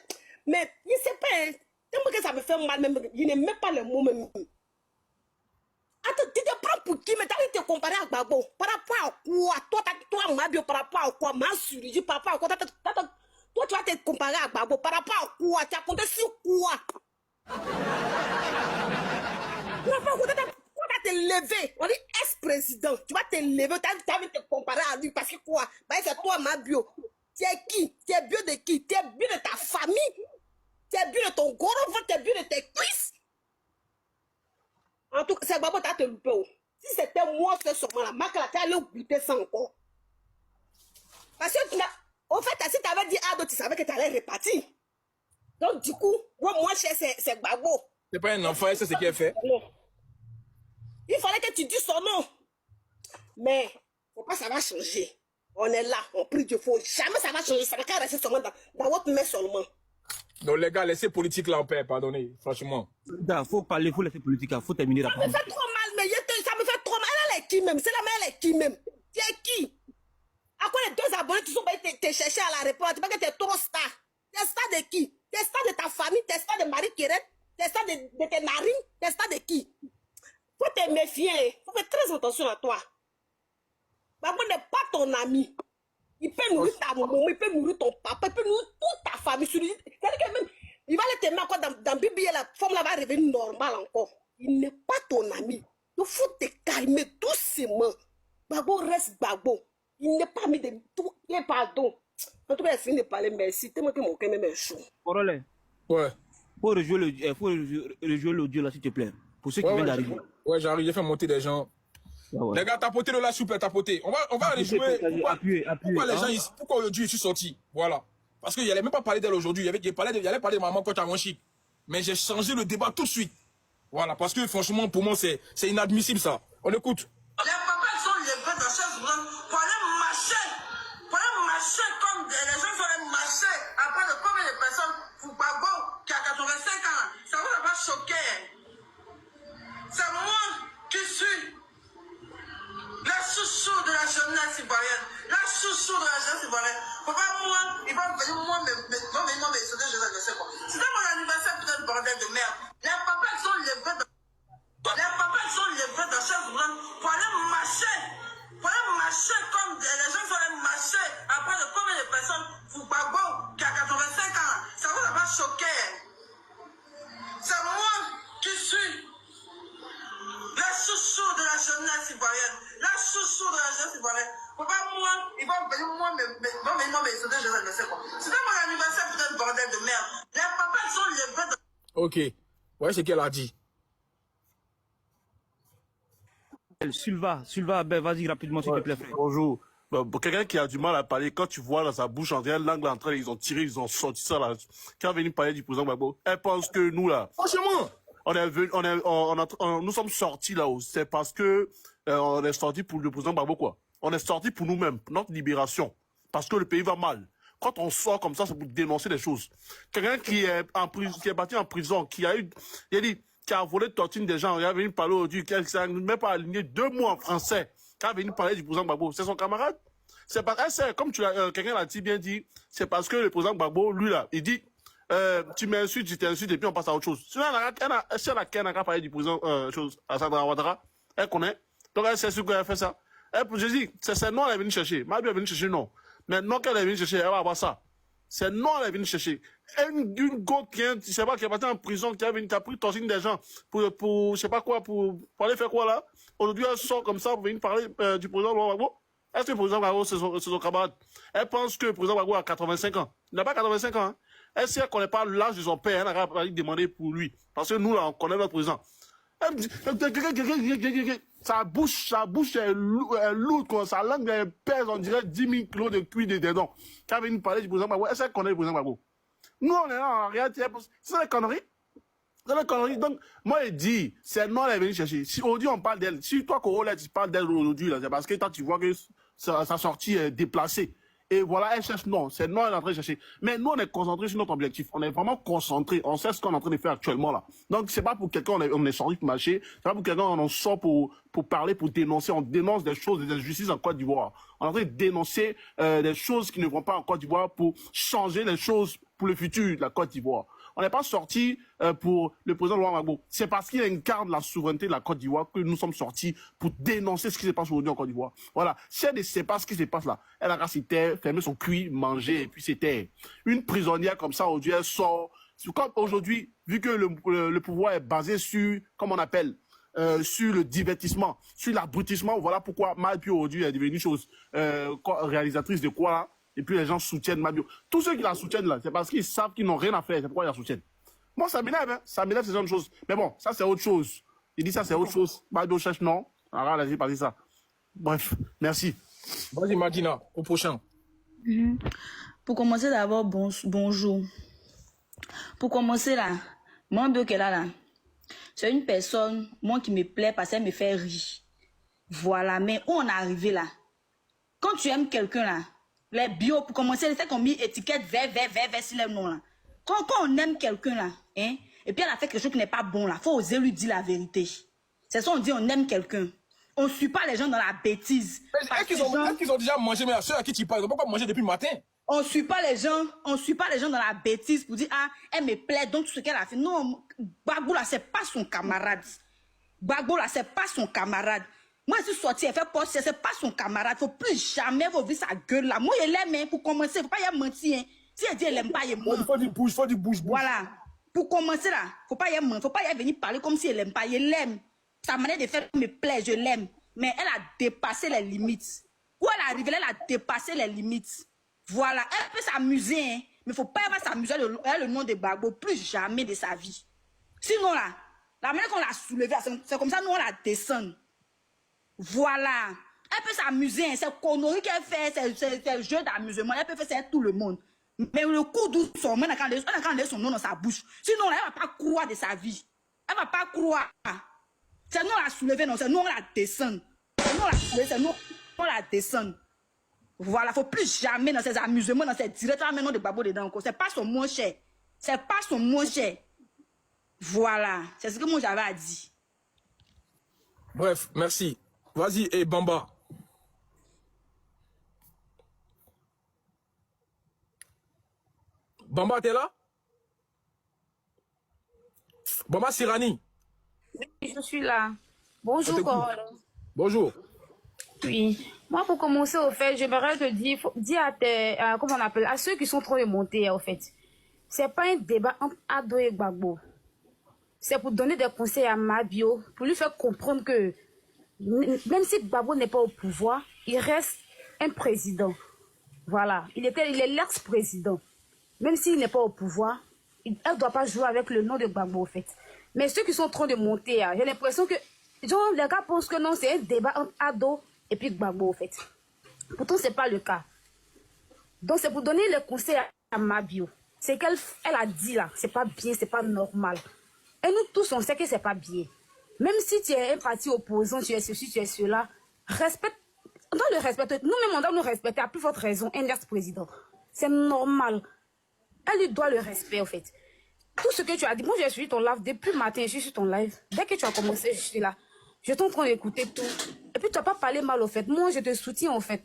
Mais il ne sait pas, hein. Tellement que ça me fait mal, même. Il n'aime même pas le mot même. Attends, tu te prends pour qui? Mais tu as envie de te comparer à Babo. Par rapport à quoi? Toi, Mabio, par rapport à quoi? Ma chirurgie, par rapport à quoi? Toi, tu vas te comparer à Babo. Par rapport à quoi? Tu as compté sur quoi? Quand tu vas te lever, on dit ex-président, tu vas te lever, tu as envie de te comparer à lui parce que quoi? Bah, c'est toi, Mabio. Tu es qui? Tu es bio de qui? Tu es bio de ta famille? Tu es bio de ton gros ventre? Tu es bio de tes cuisses? En tout cas, c'est Babo, tu as te loupé. Si c'était moi, ce moment là, Marc, tu allais goûter ça encore. Parce que, au fait, si tu avais dit Ado, tu savais que tu allais repartir. Donc, du coup, moi, c'est Babo. C'est pas un enfant, c'est ce qu'il a fait. Il fallait que tu dises son nom. Mais, faut pas, ça va changer. On est là, on prie Dieu. Faut jamais ça va changer. Ça va qu'à rester seulement dans votre main seulement. Donc, les gars, laissez politique là en paix, pardonnez, franchement. Il faut parler, il faut laisser politique, il faut terminer la Ça me fait trop mal, mais ça me fait trop mal. Elle est qui même? C'est la mère, elle est qui même? Tu es qui? À quoi les deux abonnés, tu sont pas te chercher à la réponse? Tu vois que tu es trop star. Tu es star de qui? Tu es star de ta famille? Tu es star de Marie-Kérette? Tu es star de tes narines? Tu es star de qui? Faut te méfier. Faut faire très attention à toi. Babo n'est pas ton ami. Il peut nourrir ta maman, il peut nourrir ton papa, il peut nourrir toute ta famille. C'est-à-dire que même, il va aller te mettre encore dans Bibi, la forme là va revenir normale encore. Il n'est pas ton ami. Il faut te calmer doucement. Babo reste Babo. Il n'est pas mis de tout. Il est pardon. En tout cas, il finit de parler, merci. Tellement que mon cœur même est chaud. Corolé. Ouais. Faut rejouer l'audio là, s'il te plaît. Pour ceux qui viennent d'arriver. Ouais, j'arrive, j'ai fait monter des gens. Ah ouais. Les gars, tapotez le là, s'il vous plaît, tapotez. On va aller jouer. Pourquoi les gens ici, pourquoi aujourd'hui je suis sorti? Voilà. Parce qu'il n'allait même pas parler d'elle aujourd'hui. Il allait parler de maman quand tu as chic. Mais j'ai changé le débat tout de suite. Voilà. Parce que franchement, pour moi, c'est inadmissible ça. On écoute. Les papas sont levés dans chaise roulante pour aller marcher. Pour aller marcher comme les gens sont allés marcher. Après de combien de personnes pour Babo qui a 85 ans. Ça vous a pas choqué. C'est moi qui suis la chouchou de la jeunesse ivoirienne. La chouchou de la jeunesse ivoirienne. Papa, moi, il va venir moi me sauter, je sais pas. C'était mon anniversaire, putain de bordel de merde. Les papas sont levés dans chaise roulante pour aller marcher. Pour aller marcher comme les gens sont allés marcher. Après de combien de personnes pour Babo qui a 85 ans. Ça vous a pas choqué. C'est moi qui suis la chouchou de la jeunesse ivoirienne. La chouchou de la jeunesse ivoirienne. Papa, moi, il va venir moi me sauter, je sais pas. C'était mon anniversaire, putain de bordel de merde. Les papas sont levés dans... Ok. Ouais, c'est qu'elle a dit. Sylva, ben, vas-y rapidement s'il te plaît, frère. Bonjour. Pour quelqu'un qui a du mal à parler, quand tu vois dans sa bouche, en dirait l'angle en train, ils ont tiré, ils ont sorti ça là. Quand elle est venue parler du président Gbagbo, elle pense que nous là, Franchement, nous sommes sortis là-haut. C'est parce que on est sortis pour le président Gbagbo quoi. On est sortis pour nous-mêmes, pour notre libération. Parce que le pays va mal. Quand on sort comme ça, c'est pour dénoncer des choses. Quelqu'un qui est en prison, qui est battu en prison, qui a volé de tortine des gens, il est venu parler aujourd'hui, qui n'a même pas aligné 2 mots en français. Quand il est venu parler du président Gbagbo, c'est son camarade. C'est parce que, comme quelqu'un l'a bien dit, c'est parce que le président Gbagbo, lui là, il dit, tu m'insultes, je t'insulte, et puis on passe à autre chose. Si elle a parlé du président Sandra Ouattara, elle connaît. Donc elle sait ce qu'elle a fait ça. Je dis, c'est non, elle est venue chercher. Mabio est venue chercher, non. Maintenant qu'elle est venue chercher, elle va avoir ça. C'est non, elle est venue chercher. Une go qui est, je sais pas, qui est partie en prison, qui a pris tortine des gens pour je sais pas quoi, pour aller faire quoi là. Aujourd'hui, elle sort comme ça pour venir parler du président Gbagbo. Est-ce que le président Gbagbo, c'est son camarade? Elle pense que le président Gbagbo a 85 ans. Il n'a pas 85 ans. Hein. Elle sait qu'on n'est pas l'âge de son père. Elle n'a pas demandé pour lui. Parce que nous, là, on connaît notre président. Elle me dit, sa bouche est lourde, quoi. Sa langue elle pèse, on dirait 10 000 kilos de cuir de dedans. Quand elle vient nous parler du président Gbagbo, elle sait qu'on connaît le président Gbagbo. Nous, on est là, en réalité, c'est des conneries. C'est des conneries. Donc, moi, il dit, c'est non, elle est venue chercher. Si aujourd'hui, on parle d'elle, si toi, Corolla, tu parles d'elle aujourd'hui, là, c'est parce que toi, tu vois que sa sortie est déplacée. Et voilà, elle cherche non. C'est non, elle est en train de chercher. Mais nous, on est concentrés sur notre objectif. On est vraiment concentrés. On sait ce qu'on est en train de faire actuellement, là. Donc, c'est pas pour quelqu'un, on est sorti pour marcher. C'est pas pour quelqu'un, on sort pour parler, pour dénoncer. On dénonce des choses, des injustices en Côte d'Ivoire. On est en train de dénoncer des choses qui ne vont pas en Côte d'Ivoire pour changer les choses pour le futur de la Côte d'Ivoire. On n'est pas sorti pour le président Laurent Gbagbo. C'est parce qu'il incarne la souveraineté de la Côte d'Ivoire que nous sommes sortis pour dénoncer ce qui se passe aujourd'hui en Côte d'Ivoire. Voilà. Si elle ne sait pas ce qui se passe là, elle a qu'à s'y taire, fermer son cuir, manger et puis s'y taire. Une prisonnière comme ça, aujourd'hui, elle sort. Comme aujourd'hui, vu que le pouvoir est basé sur, comme on appelle, sur le divertissement, sur l'abrutissement, voilà pourquoi Mabio aujourd'hui est devenue chose réalisatrice de quoi là. Et puis les gens soutiennent Mabio. Tous ceux qui la soutiennent là, c'est parce qu'ils savent qu'ils n'ont rien à faire. C'est pourquoi ils la soutiennent. Moi, ça m'énerve, hein. Ça m'énerve, c'est une chose. Mais bon, ça, c'est autre chose. Il dit ça, c'est autre chose. Mabio cherche non. Alors, là, j'ai parlé ça. Bref, merci. Vas-y, Madina, au prochain. Pour commencer d'abord, bonjour. Pour commencer là, Mabio qu'elle a là, c'est une personne, moi, qui me plaît parce qu'elle me fait rire. Voilà, mais où on est arrivé là? Quand tu aimes quelqu'un là, les bio, pour commencer, c'est qu'on met étiquette vert sur les noms là. Quand on aime quelqu'un là, hein, et puis elle a fait quelque chose qui n'est pas bon là, faut oser lui dire la vérité. C'est ça, on dit on aime quelqu'un. On ne suit pas les gens dans la bêtise. Est-ce qu'ils ont déjà mangé, mais la soeur à qui tu parles, ils n'ont pas mangé depuis le matin? On ne suit pas les gens dans la bêtise pour dire, ah, elle me plaît, donc tout ce qu'elle a fait. Non, Gbagbo là, c'est pas son camarade. Gbagbo là, c'est pas son camarade. Moi, je suis sortie, elle fait poste, c'est pas son camarade. Faut plus jamais ouvrir sa gueule là. Moi, elle l'aime, pour commencer, faut pas y mentir. Hein. Si elle dit elle aime pas, elle ment. Faut du bouge. Voilà. Pour commencer là, faut pas y mentir, faut pas y venir parler comme si elle aime pas. Elle l'aime. Sa manière de faire me plaît, je l'aime. Mais elle a dépassé les limites. Où elle est arrivée, elle a dépassé les limites. Voilà. Elle peut s'amuser, hein. Mais faut pas s'amuser avec le nom de Gbagbo plus jamais de sa vie. Sinon là, la manière qu'on l'a soulevée, c'est comme ça, nous on la descend. Voilà. Elle peut s'amuser, hein. C'est conneries qu'elle fait, c'est jeu d'amusement. Elle peut faire ça avec tout le monde. Mais le coup douce, on a quand même son nom dans sa bouche. Sinon, là, elle va pas croire de sa vie. Elle va pas croire. C'est nous la soulever, non, c'est nous on la descend. C'est nous la soulever, c'est nous on la descend. Voilà, faut plus jamais dans ces amusements, dans ces directs, maintenant de Gbagbo dedans. C'est pas son moins cher. C'est pas son moins cher. Voilà, c'est ce que moi j'avais à dire. Bref, merci. Vas-y, et Bamba. Bamba, t'es là? Bamba Sirani. Oui, je suis là. Bonjour, Corolla. Bonjour. Oui. Moi, pour commencer, au fait, j'aimerais te dire, dis à comment on appelle, à ceux qui sont trop remontés, au fait. C'est pas un débat entre Ado et Gbagbo. C'est pour donner des conseils à Mabio, pour lui faire comprendre que même si Gbagbo n'est pas au pouvoir, il reste un président. Voilà. Il est l'ex-président. Même s'il n'est pas au pouvoir, elle ne doit pas jouer avec le nom de Gbagbo, au fait. Mais ceux qui sont en train de monter, j'ai l'impression que genre, les gars pensent que non, c'est un débat entre Ado et puis Gbagbo, au fait. Pourtant, ce n'est pas le cas. Donc, c'est pour donner les conseils à Mabio. C'est qu'elle a dit là, c'est pas bien, c'est pas normal. Et nous tous, on sait que c'est pas bien. Même si tu es un parti opposant, tu es ceci, tu es cela, respecte, on doit le respecter. Nous-mêmes, on doit nous respecter à plus forte raison, un ex-président. C'est normal. Elle lui doit le respect, en fait. Tout ce que tu as dit, moi j'ai suivi ton live depuis le matin, je suis sur ton live. Dès que tu as commencé, je suis là. Je suis en train d'écouter tout. Et puis tu n'as pas parlé mal, au fait. Moi, je te soutiens, en fait.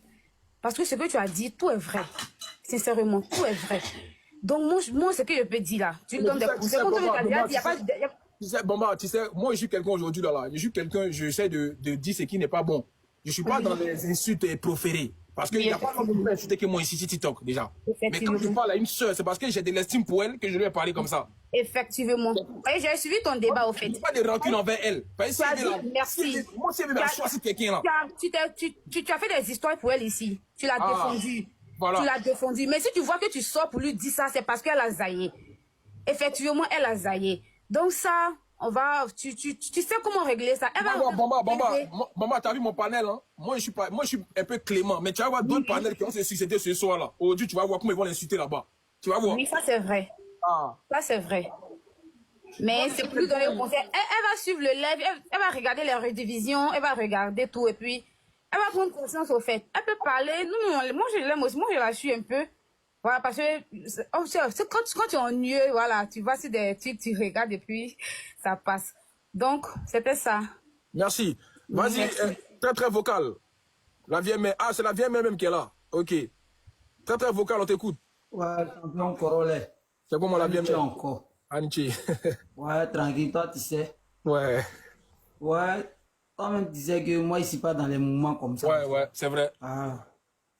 Parce que ce que tu as dit, tout est vrai. Sincèrement, tout est vrai. Donc, moi ce que je peux dire là, tu me donnes des conseils. Tu sais, Bamba, tu sais, moi, je suis quelqu'un aujourd'hui, là, je suis quelqu'un, j'essaie de dire ce qui n'est pas bon. Je ne suis pas dans les insultes proférées. Parce qu'il n'y a pas de insulter que moi ici sur TikTok, déjà. Mais quand je parle à une soeur, c'est parce que j'ai de l'estime pour elle que je lui ai parlé comme ça. Effectivement. J'ai suivi ton débat, au fait. Je n'ai pas de rancune envers elle. Merci. Moi, si elle veut choisir quelqu'un là. Tu as fait des histoires pour elle ici. Tu l'as défendue. Voilà. Tu l'as défendue. Mais si tu vois que tu sors pour lui dire ça, c'est parce qu'elle a zaillé. Effectivement, elle a zaillé. Donc ça, on va... Tu sais comment régler ça. Bamba, tu as vu mon panel, hein? Moi, je suis un peu clément. Mais tu vas voir d'autres panels qui vont se succéder ce soir-là. Aujourd'hui, tu vas voir comment ils vont l'insulter là-bas. Tu vas voir. Oui, ça c'est vrai. Ça c'est vrai. Mais c'est plus donner le conseil. Elle va suivre le live, elle va regarder les redivisions, elle va regarder tout et puis elle va prendre conscience au fait. Elle peut parler. Moi je l'aime aussi, moi je la suis un peu. Voilà, parce que quand tu es ennuyeux, voilà, tu vas sur des trucs, tu regardes et puis ça passe. Donc, c'était ça. Merci. Vas-y, très très vocal. La vieille mère. Ah, c'est la vieille mère même qui est là. Ok. Très très vocal, on t'écoute. Ouais, champion Corolle. C'est comment la vieille mère? Encore. Anchi. Ouais, tranquille, toi tu sais. Ouais. Ouais, toi-même tu disais que moi ici pas dans les moments comme ça. Ouais, c'est vrai. Ah,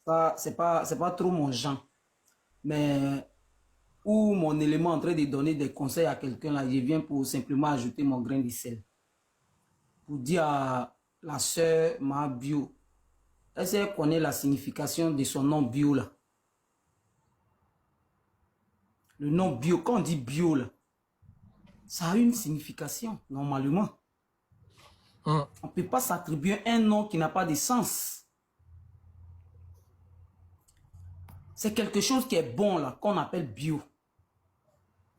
ça, c'est pas trop mon genre. Mais où mon élément en train de donner des conseils à quelqu'un là, je viens pour simplement ajouter mon grain de sel. Pour dire à la sœur ma bio, est-ce qu'elle connaît la signification de son nom bio là? Le nom bio, quand on dit bio là, ça a une signification normalement. On ne peut pas s'attribuer un nom qui n'a pas de sens. C'est quelque chose qui est bon là, qu'on appelle bio.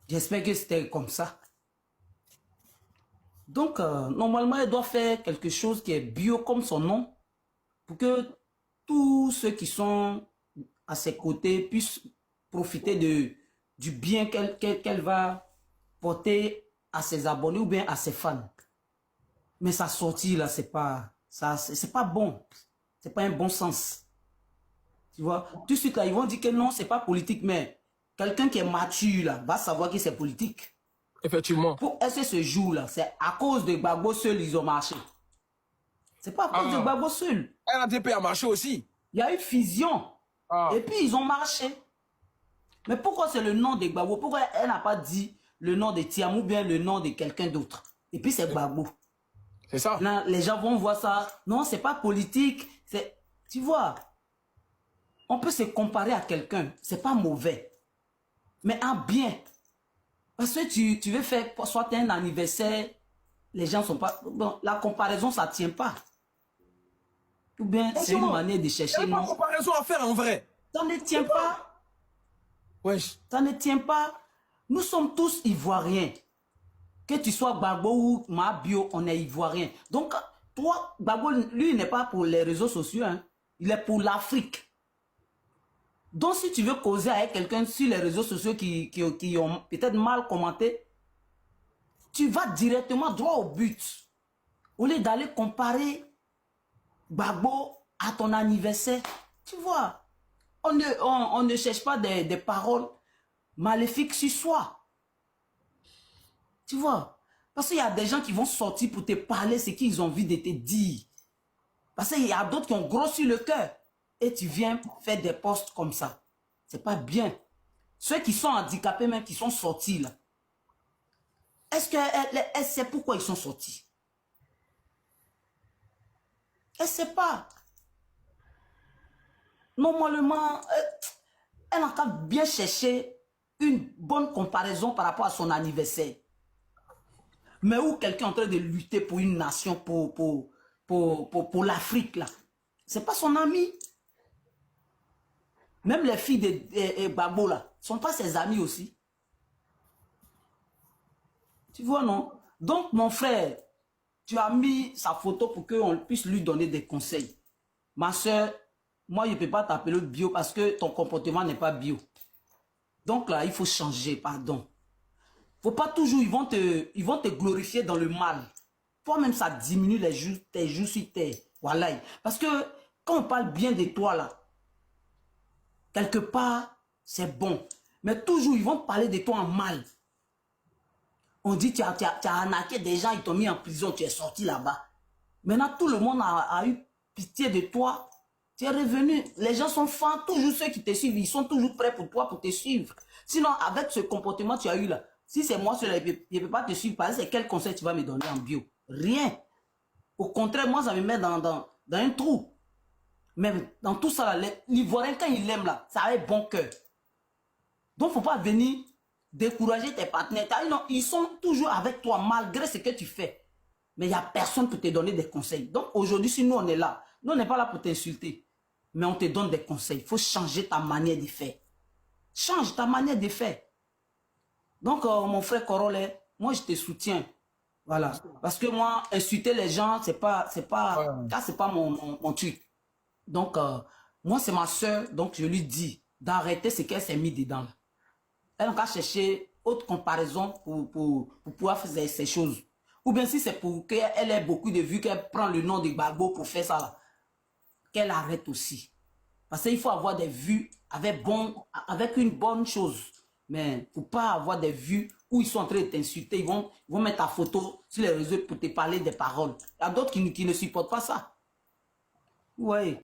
J'espère que c'était comme ça. Donc, normalement, elle doit faire quelque chose qui est bio comme son nom pour que tous ceux qui sont à ses côtés puissent profiter du bien qu'elle va porter à ses abonnés ou bien à ses fans. Mais sa sortie là, c'est pas bon. C'est pas un bon sens. Tu vois, tout de suite là, ils vont dire que non, c'est pas politique, mais quelqu'un qui est mature là, va savoir que c'est politique. Effectivement. Pour ce jour-là, c'est à cause de Gbagbo seul, ils ont marché. C'est pas à cause de Gbagbo seul. RADP a marché aussi. Il y a eu fusion. Et puis ils ont marché. Mais pourquoi c'est le nom de Gbagbo? Pourquoi elle n'a pas dit le nom de Tiam ou bien le nom de quelqu'un d'autre? Et puis c'est Gbagbo. C'est ça. Là, les gens vont voir ça. Non, c'est pas politique. Tu vois, on peut se comparer à quelqu'un. C'est pas mauvais. Mais en bien. Parce que tu veux faire soit un anniversaire, les gens sont pas... Bon, la comparaison, ça tient pas. Ou bien c'est une manière de chercher. Il n'y a pas de comparaison à faire en vrai. Ça ne tient pas. Wesh. Ça ne tient pas. Nous sommes tous ivoiriens. Que tu sois Gbagbo ou Mabio, on est ivoirien. Donc, toi, Gbagbo, lui, il n'est pas pour les réseaux sociaux. Hein. Il est pour l'Afrique. Donc, si tu veux causer avec quelqu'un sur les réseaux sociaux qui ont peut-être mal commenté, tu vas directement droit au but. Au lieu d'aller comparer Gbagbo à ton anniversaire. Tu vois, on ne cherche pas des paroles maléfiques sur soi. Tu vois, parce qu'il y a des gens qui vont sortir pour te parler ce qu'ils ont envie de te dire. Parce qu'il y a d'autres qui ont grossi le cœur. Et tu viens faire des posts comme ça. C'est pas bien. Ceux qui sont handicapés même, qui sont sortis là. Est-ce qu'elle sait pourquoi ils sont sortis? Elle ne sait pas. Normalement, elle n'a qu'à bien chercher une bonne comparaison par rapport à son anniversaire. Mais où quelqu'un est en train de lutter pour une nation, pour l'Afrique là. C'est pas son ami. Même les filles de Gbagbo là, sont pas ses amies aussi. Tu vois, non? Donc, mon frère, tu as mis sa photo pour qu'on puisse lui donner des conseils. Ma soeur, moi, je ne peux pas t'appeler bio parce que ton comportement n'est pas bio. Donc là, il faut changer, pardon. Faut pas toujours, ils vont te glorifier dans le mal. Toi-même, ça diminue tes jours sur terre. Voilà. Parce que quand on parle bien de toi, là, quelque part, c'est bon. Mais toujours, ils vont te parler de toi en mal. On dit, tu as arnaqué des gens, ils t'ont mis en prison, tu es sorti là-bas. Maintenant, tout le monde a eu pitié de toi. Tu es revenu. Les gens sont fans, toujours ceux qui te suivent, ils sont toujours prêts pour toi, pour te suivre. Sinon, avec ce comportement que tu as eu là, si c'est moi, je ne peux pas te suivre, parce que quel conseil tu vas me donner en bio? Rien. Au contraire, moi, ça me met dans un trou. Mais dans tout ça, l'Ivoirien, quand il aime là, ça a un bon cœur. Donc, il ne faut pas venir décourager tes partenaires. Non, ils sont toujours avec toi, malgré ce que tu fais. Mais il n'y a personne pour te donner des conseils. Donc, aujourd'hui, si nous, on est là, nous, on n'est pas là pour t'insulter. Mais on te donne des conseils. Il faut changer ta manière de faire. Change ta manière de faire. Donc, mon frère Korole, moi, je te soutiens. Voilà. Parce que moi, insulter les gens, c'est pas mon truc. Donc, moi, c'est ma soeur. Donc, je lui dis d'arrêter ce qu'elle s'est mis dedans. Elle va chercher autre comparaison pour pouvoir faire ces choses. Ou bien si c'est pour qu'elle ait beaucoup de vues, qu'elle prend le nom de Gbagbo pour faire ça là, qu'elle arrête aussi. Parce qu'il faut avoir des vues avec une bonne chose. Mais pour pas avoir des vues où ils sont en train de t'insulter, ils vont mettre ta photo sur les réseaux pour te parler des paroles. Il y a d'autres qui ne supportent pas ça. Ouais.